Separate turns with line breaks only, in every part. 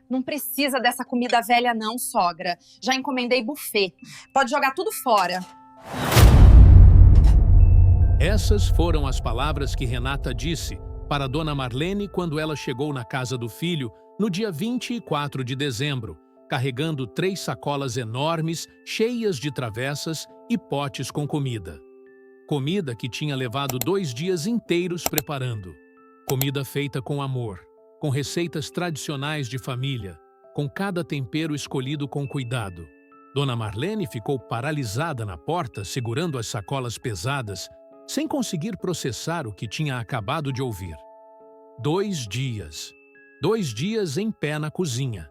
Não precisa dessa comida velha não, sogra. Já encomendei buffet. Pode jogar tudo fora.
Essas foram as palavras que Renata disse para Dona Marlene quando ela chegou na casa do filho no dia 24 de dezembro, carregando 3 sacolas enormes, cheias de travessas e potes com comida. Comida que tinha levado 2 dias inteiros preparando. Comida feita com amor, com receitas tradicionais de família, com cada tempero escolhido com cuidado. Dona Marlene ficou paralisada na porta, segurando as sacolas pesadas, sem conseguir processar o que tinha acabado de ouvir. 2 dias. 2 dias em pé na cozinha.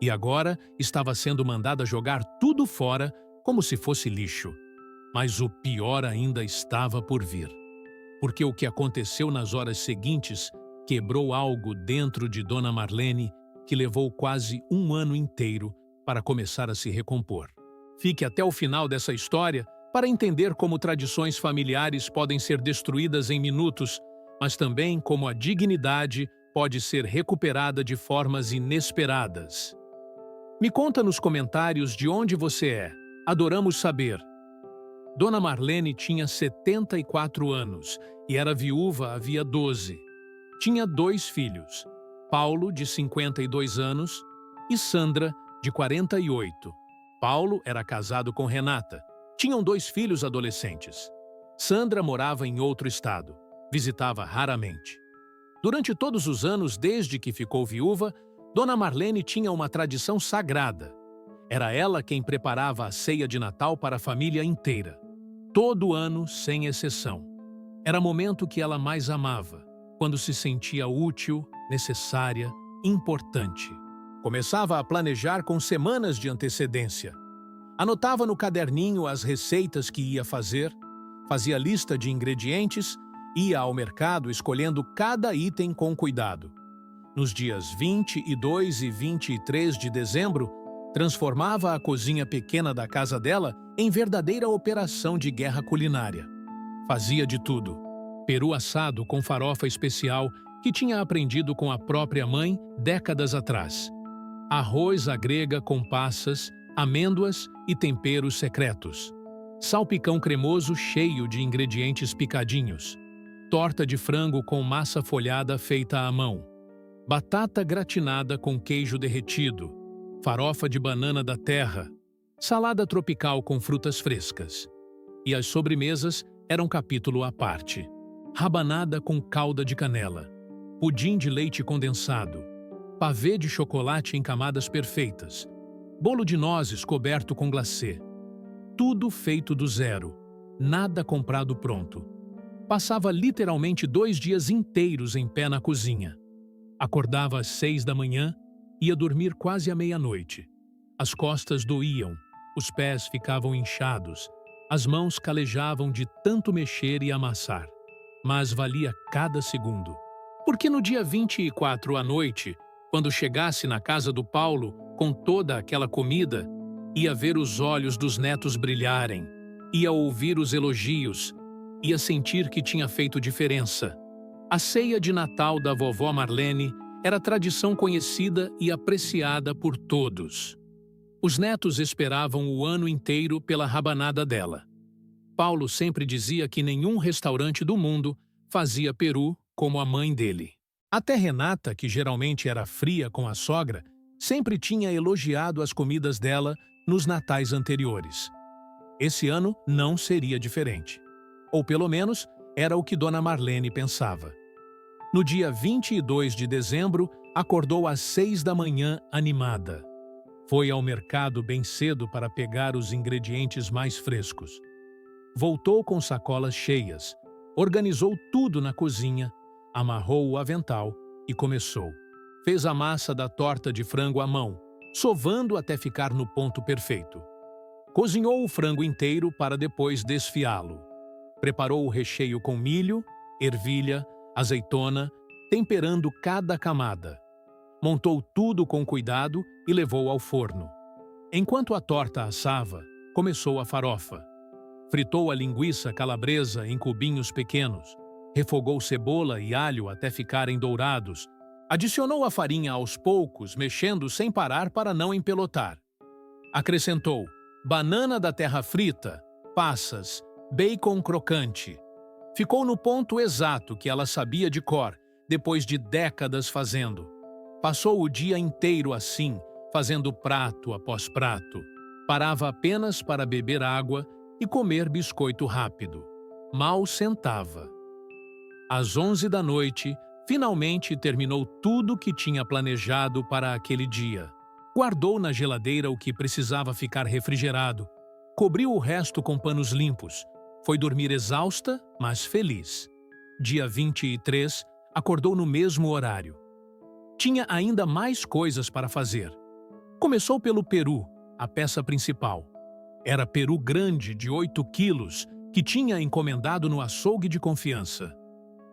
E agora estava sendo mandada jogar tudo fora como se fosse lixo. Mas o pior ainda estava por vir. Porque o que aconteceu nas horas seguintes quebrou algo dentro de Dona Marlene que levou quase 1 ano inteiro para começar a se recompor. Fique até o final dessa história para entender como tradições familiares podem ser destruídas em minutos, mas também como a dignidade pode ser recuperada de formas inesperadas. Me conta nos comentários de onde você é. Adoramos saber. Dona Marlene tinha 74 anos e era viúva havia 12. Tinha 2 filhos, Paulo, de 52 anos, e Sandra, de 48. Paulo era casado com Renata. Tinham 2 filhos adolescentes. Sandra morava em outro estado. Visitava raramente. Durante todos os anos desde que ficou viúva, Dona Marlene tinha uma tradição sagrada. Era ela quem preparava a ceia de Natal para a família inteira. Todo ano, sem exceção. Era o momento que ela mais amava, quando se sentia útil, necessária, importante. Começava a planejar com semanas de antecedência. Anotava no caderninho as receitas que ia fazer, fazia lista de ingredientes, ia ao mercado escolhendo cada item com cuidado. Nos dias 22 e 23 de dezembro, transformava a cozinha pequena da casa dela em verdadeira operação de guerra culinária. Fazia de tudo. Peru assado com farofa especial que tinha aprendido com a própria mãe décadas atrás. Arroz à grega com passas, amêndoas e temperos secretos. Salpicão cremoso cheio de ingredientes picadinhos. Torta de frango com massa folhada feita à mão. Batata gratinada com queijo derretido. Farofa de banana da terra. Salada tropical com frutas frescas. E as sobremesas eram capítulo à parte. Rabanada com calda de canela. Pudim de leite condensado. Pavê de chocolate em camadas perfeitas. Bolo de nozes coberto com glacê. Tudo feito do zero. Nada comprado pronto. Passava literalmente 2 dias inteiros em pé na cozinha. Acordava às 6 da manhã, ia dormir quase à meia-noite. As costas doíam, os pés ficavam inchados, as mãos calejavam de tanto mexer e amassar. Mas valia cada segundo. Porque no dia 24 à noite, quando chegasse na casa do Paulo com toda aquela comida, ia ver os olhos dos netos brilharem, ia ouvir os elogios, ia sentir que tinha feito diferença. A ceia de Natal da vovó Marlene era tradição conhecida e apreciada por todos. Os netos esperavam o ano inteiro pela rabanada dela. Paulo sempre dizia que nenhum restaurante do mundo fazia peru como a mãe dele. Até Renata, que geralmente era fria com a sogra, sempre tinha elogiado as comidas dela nos natais anteriores. Esse ano não seria diferente. Ou pelo menos, era o que Dona Marlene pensava. No dia 22 de dezembro, acordou às 6 da manhã animada. Foi ao mercado bem cedo para pegar os ingredientes mais frescos. Voltou com sacolas cheias, organizou tudo na cozinha, amarrou o avental e começou. Fez a massa da torta de frango à mão, sovando até ficar no ponto perfeito. Cozinhou o frango inteiro para depois desfiá-lo. Preparou o recheio com milho, ervilha, azeitona, temperando cada camada. Montou tudo com cuidado e levou ao forno. Enquanto a torta assava, começou a farofa. Fritou a linguiça calabresa em cubinhos pequenos, refogou cebola e alho até ficarem dourados, Adicionou a farinha aos poucos, mexendo sem parar para não empelotar. Acrescentou banana da terra frita, passas, bacon crocante. Ficou no ponto exato que ela sabia de cor, depois de décadas fazendo. Passou o dia inteiro assim, fazendo prato após prato. Parava apenas para beber água e comer biscoito rápido. Mal sentava. Às 11 da noite, finalmente terminou tudo o que tinha planejado para aquele dia. Guardou na geladeira o que precisava ficar refrigerado. Cobriu o resto com panos limpos. Foi dormir exausta, mas feliz. Dia 23, acordou no mesmo horário. Tinha ainda mais coisas para fazer. Começou pelo peru, a peça principal. Era peru grande de 8 quilos que tinha encomendado no açougue de confiança.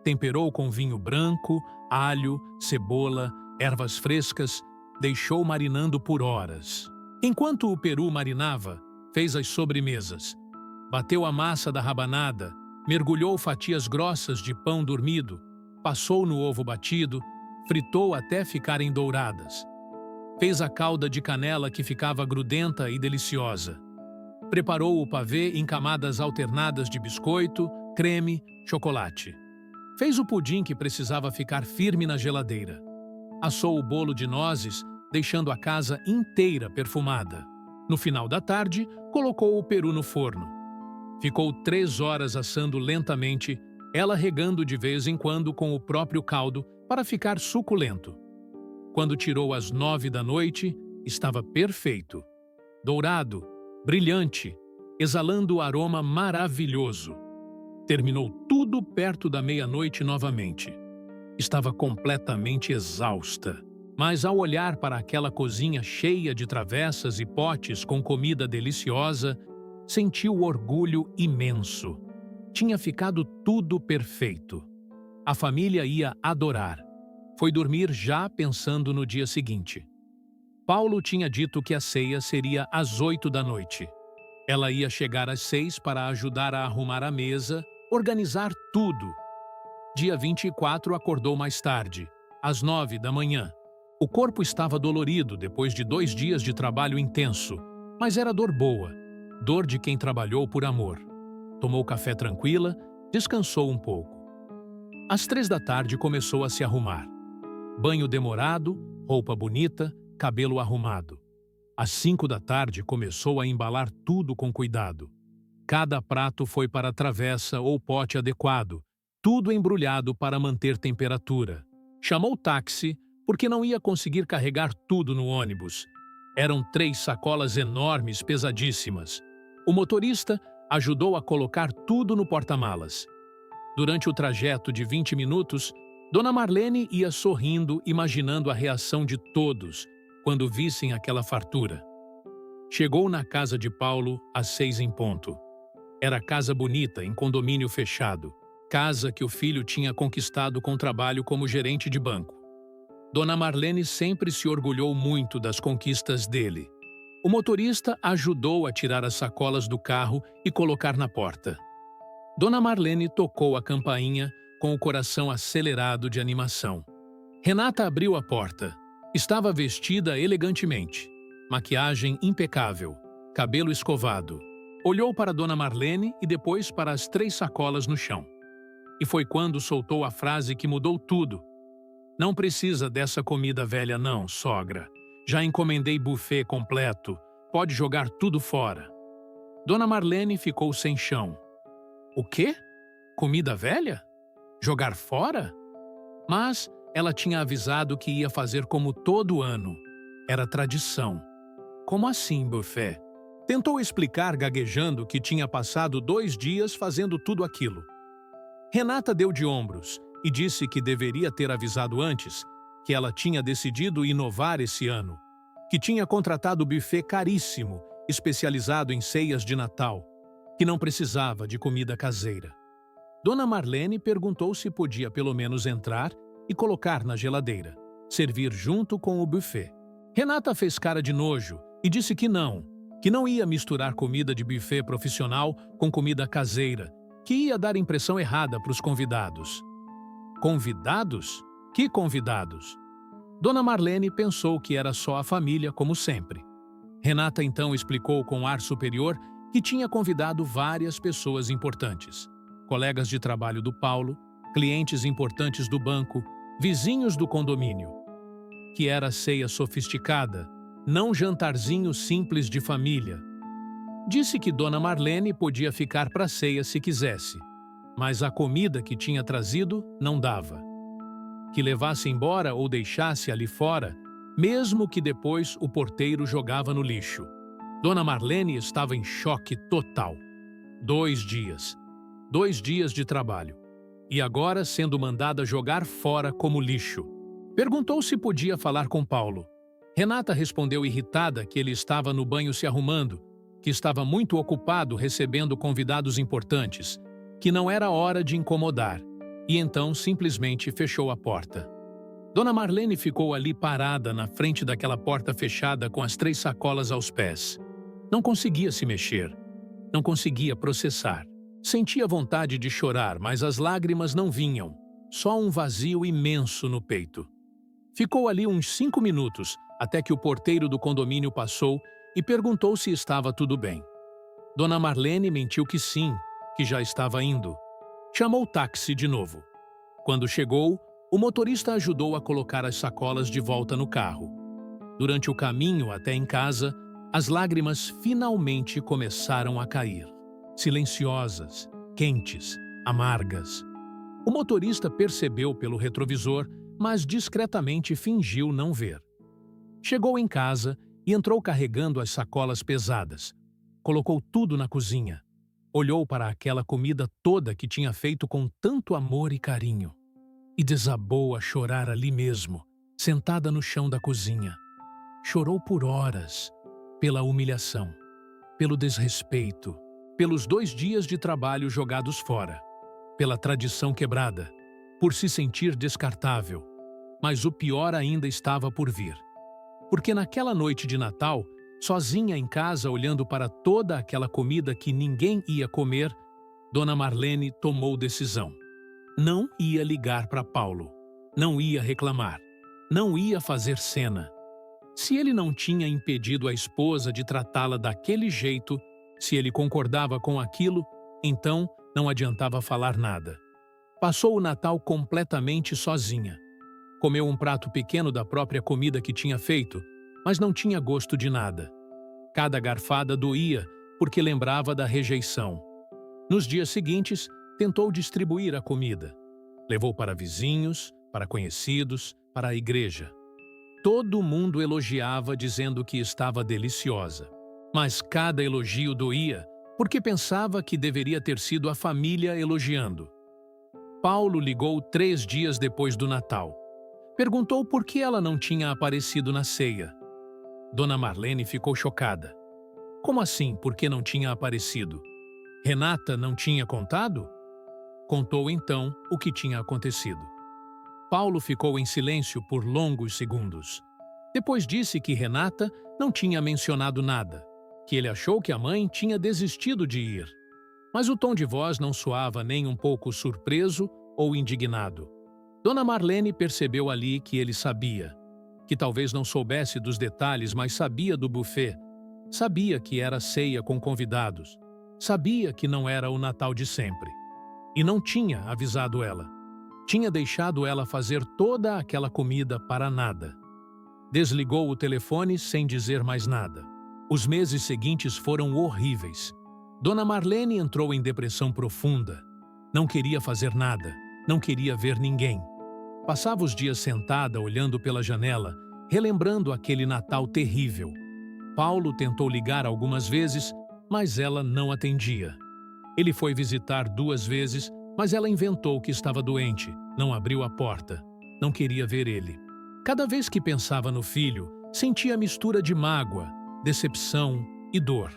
Temperou com vinho branco, alho, cebola, ervas frescas, deixou marinando por horas. Enquanto o peru marinava, fez as sobremesas. Bateu a massa da rabanada, mergulhou fatias grossas de pão dormido, passou no ovo batido, fritou até ficarem douradas. Fez a calda de canela que ficava grudenta e deliciosa. Preparou o pavê em camadas alternadas de biscoito, creme, chocolate. Fez o pudim que precisava ficar firme na geladeira. Assou o bolo de nozes, deixando a casa inteira perfumada. No final da tarde, colocou o peru no forno. Ficou 3 horas assando lentamente, ela regando de vez em quando com o próprio caldo para ficar suculento. Quando tirou às 9 da noite, estava perfeito. Dourado, brilhante, exalando o aroma maravilhoso. Terminou tudo perto da meia-noite novamente. Estava completamente exausta, mas ao olhar para aquela cozinha cheia de travessas e potes com comida deliciosa, sentiu orgulho imenso. Tinha ficado tudo perfeito. A família ia adorar. Foi dormir já pensando no dia seguinte. Paulo tinha dito que a ceia seria às 8 da noite. Ela ia chegar às 6 para ajudar a arrumar a mesa, organizar tudo. Dia 24 acordou mais tarde, às 9 da manhã. O corpo estava dolorido depois de 2 dias de trabalho intenso, mas era dor boa, dor de quem trabalhou por amor. Tomou café tranquila, descansou um pouco. Às 3 da tarde começou a se arrumar. Banho demorado, roupa bonita, cabelo arrumado. Às 5 da tarde começou a embalar tudo com cuidado. Cada prato foi para a travessa ou pote adequado, tudo embrulhado para manter temperatura. Chamou táxi porque não ia conseguir carregar tudo no ônibus. Eram 3 sacolas enormes, pesadíssimas. O motorista ajudou a colocar tudo no porta-malas. Durante o trajeto de 20 minutos, Dona Marlene ia sorrindo, imaginando a reação de todos quando vissem aquela fartura. Chegou na casa de Paulo às 6 em ponto. Era casa bonita, em condomínio fechado. Casa que o filho tinha conquistado com trabalho como gerente de banco. Dona Marlene sempre se orgulhou muito das conquistas dele. O motorista ajudou a tirar as sacolas do carro e colocar na porta. Dona Marlene tocou a campainha com o coração acelerado de animação. Renata abriu a porta. Estava vestida elegantemente. Maquiagem impecável. Cabelo escovado. Olhou para Dona Marlene e depois para as 3 sacolas no chão. E foi quando soltou a frase que mudou tudo. Não precisa dessa comida velha não, sogra. Já encomendei buffet completo. Pode jogar tudo fora. Dona Marlene ficou sem chão. O quê? Comida velha? Jogar fora? Mas ela tinha avisado que ia fazer como todo ano. Era tradição. Como assim, buffet? Tentou explicar gaguejando que tinha passado 2 dias fazendo tudo aquilo. Renata deu de ombros e disse que deveria ter avisado antes, que ela tinha decidido inovar esse ano, que tinha contratado buffet caríssimo, especializado em ceias de Natal, que não precisava de comida caseira. Dona Marlene perguntou se podia pelo menos entrar e colocar na geladeira, servir junto com o buffet. Renata fez cara de nojo e disse que não ia misturar comida de buffet profissional com comida caseira, que ia dar impressão errada para os convidados. Convidados? Que convidados? Dona Marlene pensou que era só a família, como sempre. Renata então explicou com ar superior que tinha convidado várias pessoas importantes. Colegas de trabalho do Paulo, clientes importantes do banco, vizinhos do condomínio. Que era ceia sofisticada, não jantarzinho simples de família. Disse que Dona Marlene podia ficar para a ceia se quisesse, mas a comida que tinha trazido não dava. Que levasse embora ou deixasse ali fora, mesmo que depois o porteiro jogava no lixo. Dona Marlene estava em choque total. 2 dias. 2 dias de trabalho. E agora sendo mandada jogar fora como lixo. Perguntou se podia falar com Paulo. Renata respondeu irritada que ele estava no banho se arrumando, que estava muito ocupado recebendo convidados importantes, que não era hora de incomodar, e então simplesmente fechou a porta. Dona Marlene ficou ali parada na frente daquela porta fechada com as 3 sacolas aos pés. Não conseguia se mexer. Não conseguia processar. Sentia vontade de chorar, mas as lágrimas não vinham. Só um vazio imenso no peito. Ficou ali uns 5 minutos, até que o porteiro do condomínio passou e perguntou se estava tudo bem. Dona Marlene mentiu que sim, que já estava indo. Chamou o táxi de novo. Quando chegou, o motorista ajudou a colocar as sacolas de volta no carro. Durante o caminho até em casa, as lágrimas finalmente começaram a cair. Silenciosas, quentes, amargas. O motorista percebeu pelo retrovisor, mas discretamente fingiu não ver. Chegou em casa e entrou carregando as sacolas pesadas. Colocou tudo na cozinha. Olhou para aquela comida toda que tinha feito com tanto amor e carinho. E desabou a chorar ali mesmo, sentada no chão da cozinha. Chorou por horas, pela humilhação, pelo desrespeito, pelos 2 dias de trabalho jogados fora, pela tradição quebrada, por se sentir descartável. Mas o pior ainda estava por vir. Porque naquela noite de Natal, sozinha em casa olhando para toda aquela comida que ninguém ia comer, Dona Marlene tomou decisão. Não ia ligar para Paulo. Não ia reclamar. Não ia fazer cena. Se ele não tinha impedido a esposa de tratá-la daquele jeito, se ele concordava com aquilo, então não adiantava falar nada. Passou o Natal completamente sozinha. Comeu um prato pequeno da própria comida que tinha feito, mas não tinha gosto de nada. Cada garfada doía, porque lembrava da rejeição. Nos dias seguintes, tentou distribuir a comida. Levou para vizinhos, para conhecidos, para a igreja. Todo mundo elogiava dizendo que estava deliciosa. Mas cada elogio doía, porque pensava que deveria ter sido a família elogiando. Paulo ligou 3 dias depois do Natal. Perguntou por que ela não tinha aparecido na ceia. Dona Marlene ficou chocada. Como assim, por que não tinha aparecido? Renata não tinha contado? Contou então o que tinha acontecido. Paulo ficou em silêncio por longos segundos. Depois disse que Renata não tinha mencionado nada, que ele achou que a mãe tinha desistido de ir. Mas o tom de voz não soava nem um pouco surpreso ou indignado. Dona Marlene percebeu ali que ele sabia, que talvez não soubesse dos detalhes, mas sabia do buffet, sabia que era ceia com convidados, sabia que não era o Natal de sempre. E não tinha avisado ela. Tinha deixado ela fazer toda aquela comida para nada. Desligou o telefone sem dizer mais nada. Os meses seguintes foram horríveis. Dona Marlene entrou em depressão profunda. Não queria fazer nada, não queria ver ninguém. Passava os dias sentada olhando pela janela, relembrando aquele Natal terrível. Paulo tentou ligar algumas vezes, mas ela não atendia. Ele foi visitar 2 vezes, mas ela inventou que estava doente, não abriu a porta, não queria ver ele. Cada vez que pensava no filho, sentia mistura de mágoa, decepção e dor.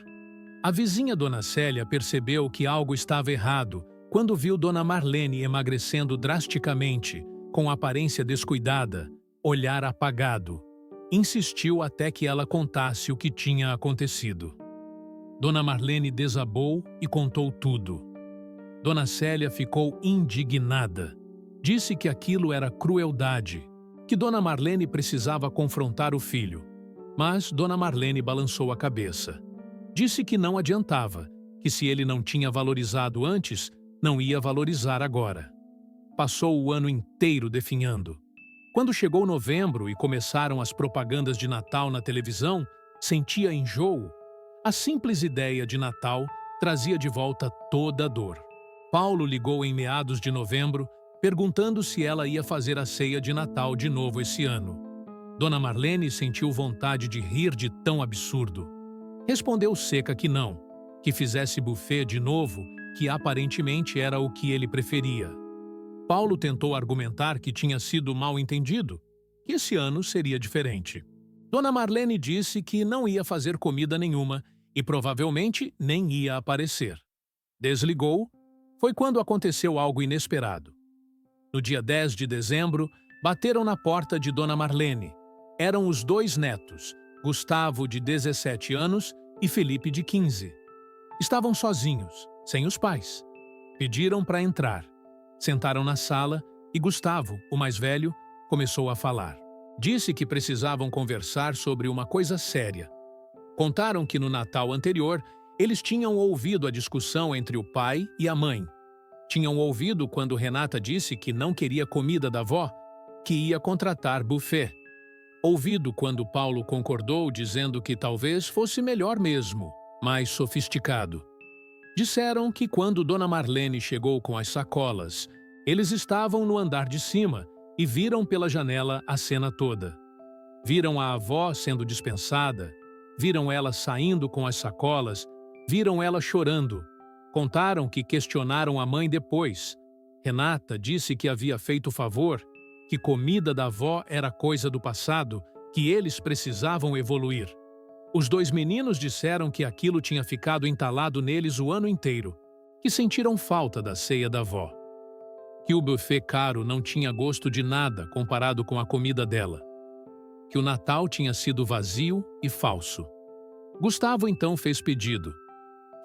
A vizinha Dona Célia percebeu que algo estava errado quando viu Dona Marlene emagrecendo drasticamente, com aparência descuidada, olhar apagado. Insistiu até que ela contasse o que tinha acontecido. Dona Marlene desabou e contou tudo. Dona Célia ficou indignada. Disse que aquilo era crueldade, que Dona Marlene precisava confrontar o filho. Mas Dona Marlene balançou a cabeça. Disse que não adiantava, que se ele não tinha valorizado antes, não ia valorizar agora. Passou o ano inteiro definhando. Quando chegou novembro e começaram as propagandas de Natal na televisão, sentia enjoo. A simples ideia de Natal trazia de volta toda a dor. Paulo ligou em meados de novembro, perguntando se ela ia fazer a ceia de Natal de novo esse ano. Dona Marlene sentiu vontade de rir de tão absurdo. Respondeu seca que não, que fizesse buffet de novo, que aparentemente era o que ele preferia. Paulo tentou argumentar que tinha sido mal entendido, que esse ano seria diferente. Dona Marlene disse que não ia fazer comida nenhuma e provavelmente nem ia aparecer. Desligou. Foi quando aconteceu algo inesperado. No dia 10 de dezembro, bateram na porta de Dona Marlene. Eram os dois netos, Gustavo, de 17 anos, e Felipe, de 15. Estavam sozinhos, sem os pais. Pediram para entrar. Sentaram na sala e Gustavo, o mais velho, começou a falar. Disse que precisavam conversar sobre uma coisa séria. Contaram que no Natal anterior, eles tinham ouvido a discussão entre o pai e a mãe. Tinham ouvido quando Renata disse que não queria comida da avó, que ia contratar buffet. Ouvido quando Paulo concordou, dizendo que talvez fosse melhor mesmo, mais sofisticado. Disseram que quando Dona Marlene chegou com as sacolas, eles estavam no andar de cima e viram pela janela a cena toda. Viram a avó sendo dispensada, viram ela saindo com as sacolas, viram ela chorando. Contaram que questionaram a mãe depois. Renata disse que havia feito favor, que comida da avó era coisa do passado, que eles precisavam evoluir. Os dois meninos disseram que aquilo tinha ficado entalado neles o ano inteiro, que sentiram falta da ceia da avó. Que o buffet caro não tinha gosto de nada comparado com a comida dela. Que o Natal tinha sido vazio e falso. Gustavo então fez pedido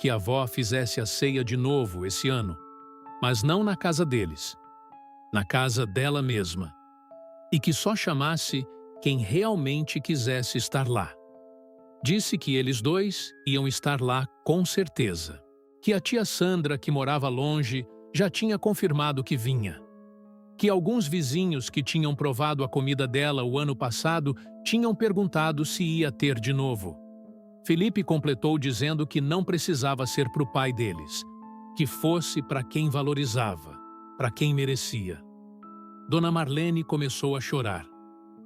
que a avó fizesse a ceia de novo esse ano, mas não na casa deles, na casa dela mesma, e que só chamasse quem realmente quisesse estar lá. Disse que eles dois iam estar lá com certeza, que a tia Sandra, que morava longe, já tinha confirmado que vinha, que alguns vizinhos que tinham provado a comida dela o ano passado tinham perguntado se ia ter de novo. Felipe completou dizendo que não precisava ser para o pai deles, que fosse para quem valorizava, para quem merecia. Dona Marlene começou a chorar,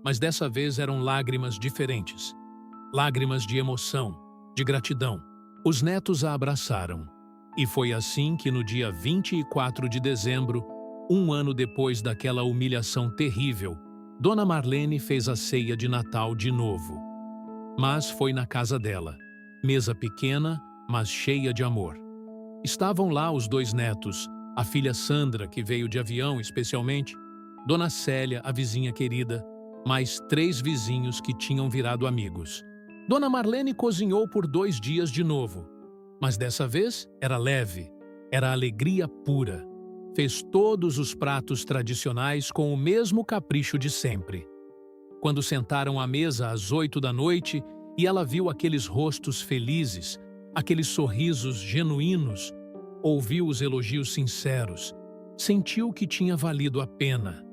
mas dessa vez eram lágrimas diferentes. Lágrimas de emoção, de gratidão. Os netos a abraçaram. E foi assim que no dia 24 de dezembro, um ano depois daquela humilhação terrível, Dona Marlene fez a ceia de Natal de novo. Mas foi na casa dela. Mesa pequena, mas cheia de amor. Estavam lá os dois netos, a filha Sandra, que veio de avião especialmente, Dona Célia, a vizinha querida, mais 3 vizinhos que tinham virado amigos. Dona Marlene cozinhou por 2 dias de novo, mas dessa vez era leve, era alegria pura. Fez todos os pratos tradicionais com o mesmo capricho de sempre. Quando sentaram à mesa às 8 da noite e ela viu aqueles rostos felizes, aqueles sorrisos genuínos, ouviu os elogios sinceros, sentiu que tinha valido a pena,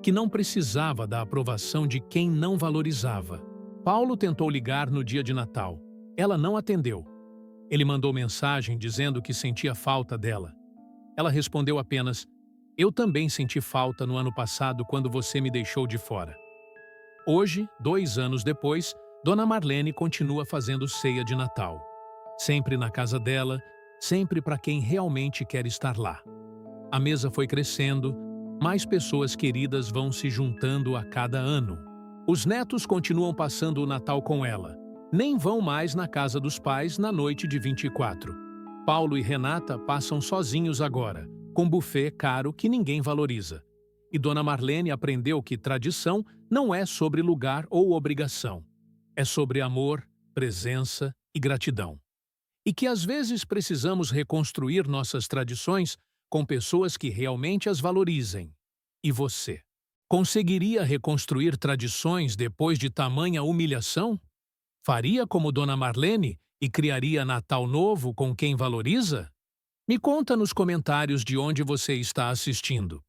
que não precisava da aprovação de quem não valorizava. Paulo tentou ligar no dia de Natal. Ela não atendeu. Ele mandou mensagem dizendo que sentia falta dela. Ela respondeu apenas: "Eu também senti falta no ano passado quando você me deixou de fora." Hoje, 2 anos depois, Dona Marlene continua fazendo ceia de Natal. Sempre na casa dela, sempre para quem realmente quer estar lá. A mesa foi crescendo, mais pessoas queridas vão se juntando a cada ano. Os netos continuam passando o Natal com ela. Nem vão mais na casa dos pais na noite de 24. Paulo e Renata passam sozinhos agora, com buffet caro que ninguém valoriza. E Dona Marlene aprendeu que tradição não é sobre lugar ou obrigação. É sobre amor, presença e gratidão. E que às vezes precisamos reconstruir nossas tradições com pessoas que realmente as valorizem. E você? Conseguiria reconstruir tradições depois de tamanha humilhação? Faria como Dona Marlene e criaria Natal novo com quem valoriza? Me conta nos comentários de onde você está assistindo.